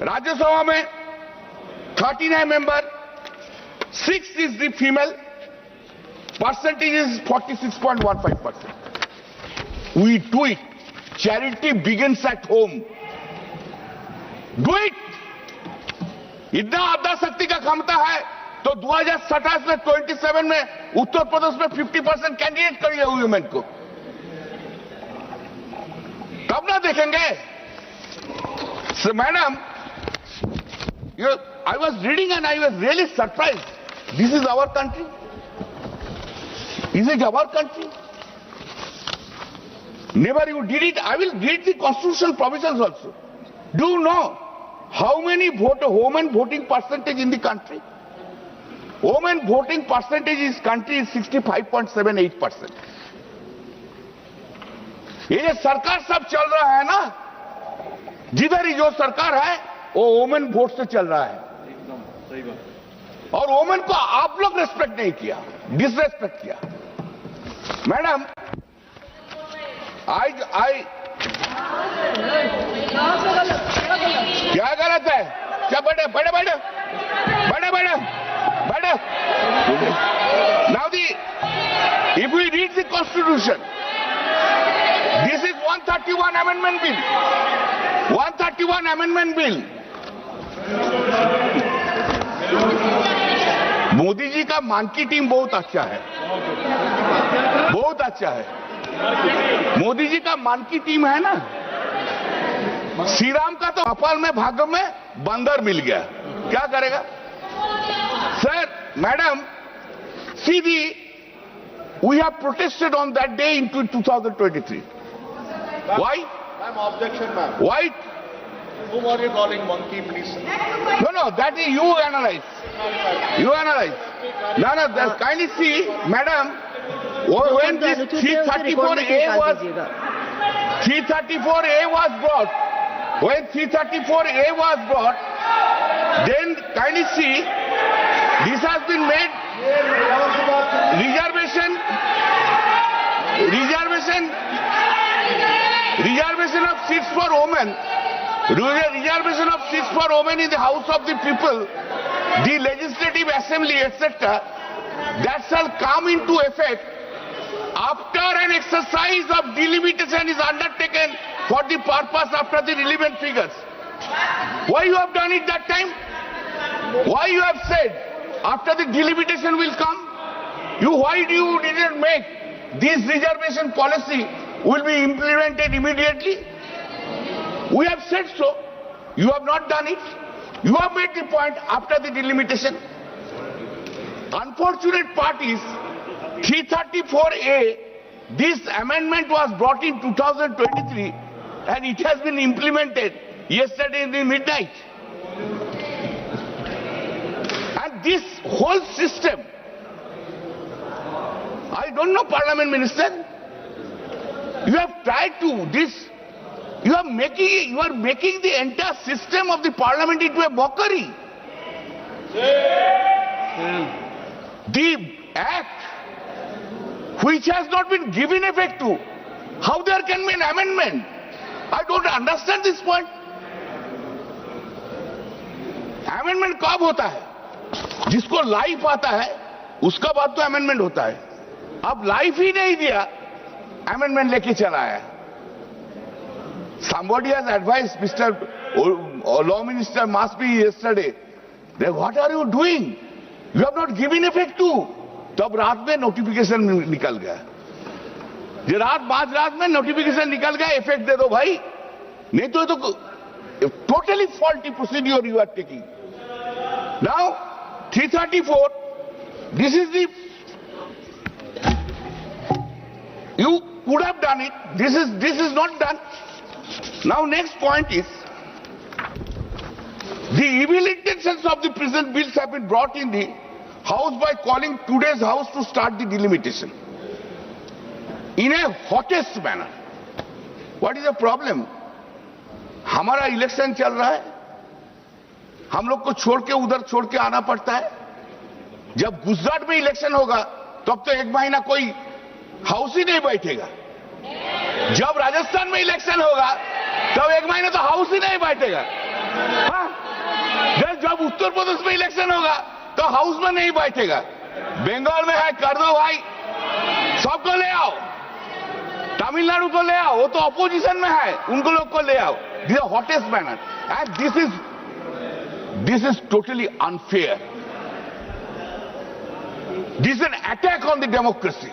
राज्यसभा में 39 member, 6 is the female, percentage is 46.15%. We do it. Charity begins at home. Do it. इतना आधा शक्ति का क्षमता है तो 2027 में 27 में उत्तर प्रदेश में 50% कैंडिडेट करिए वुमेन को, तब ना देखेंगे। So, madam, I was reading and I was really surprised. This is our country. Is it our country? Never you did it. I will read the constitutional provisions also. Do you know how many women voting percentage in the country? Women voting percentage in this country is 65.78%. ये जो सरकार सब चल रहा है ना, जिधर ही जो सरकार है वो वोमेन वोट से चल रहा है। एकदम सही बात। और वोमेन को आप लोग रेस्पेक्ट नहीं किया, डिसरेस्पेक्ट किया। मैडम, क्या गलत है? क्या बड़े बड़े बड़े बड़े बड़े बड़े now the if we read the constitution, this is 131 amendment bill, 131 amendment bill. Modi ji का मान की टीम बहुत अच्छा है, बहुत अच्छा है। मोदी जी का मान की टीम है ना। श्री राम का तो कपाल में भाग्य में बंदर मिल गया, क्या करेगा? Sir, madam, see we have protested on that day in 2023. Why? Ma'am, objection, ma'am. Why? Whom are you calling monkey, please? No, that is you analyze. You analyze. No, kindly see, madam, when this 334A was brought, when 334A was brought, then kindly see, this has been made reservation of seats for women, reservation of seats for women in the House of the People, the Legislative Assembly, etc. That shall come into effect after an exercise of delimitation is undertaken for the purpose after the relevant figures. Why you have done it that time? Why you have said after the delimitation will come? Why you didn't make this reservation policy will be implemented immediately? We have said so. You have not done it. You have made the point after the delimitation. Unfortunate part is 334A, this amendment was brought in 2023 and it has been implemented yesterday in the midnight. And this whole system, I don't know, Parliament Minister, you have tried to this, you are making the entire system of the Parliament into a mockery. The act which has not been given effect to, how there can be an amendment? I don't understand this point. Amendment कब होता है? जिसको life आता है उसका बाद तो amendment होता है। अब लाइफ ही नहीं दिया, अमेंडमेंट लेके चला आया। Somebody has advised Mr. Law Minister must be yesterday. Then what are you doing? You have not given effect to. तब रात में नोटिफिकेशन निकल गया। जो रात में नोटिफिकेशन निकल गया, इफेक्ट दे दो भाई, नहीं तो totally faulty procedure you are taking. Now 334, this is the, you could have done it, this is not done. Now next point is, the evil intentions of the present bills have been brought in the House by calling today's House to start the delimitation in a hottest manner. What is the problem? हमारा election चल रहा है, हम लोग को छोड़ के उधर छोड़ के आना पड़ता है। जब गुजरात में इलेक्शन होगा तब तो एक महीना कोई हाउस ही नहीं बैठेगा। जब राजस्थान में इलेक्शन होगा तब एक महीना तो हाउस ही नहीं बैठेगा। हाँ? जब उत्तर प्रदेश में इलेक्शन होगा तो हाउस में नहीं बैठेगा। बंगाल में है, कर दो भाई, सबको ले आओ। तमिलनाडु को ले आओ, वो तो अपोजिशन में है, उनको लोग को ले आओ। This is hottest manner and this is totally unfair. This is an attack on the democracy.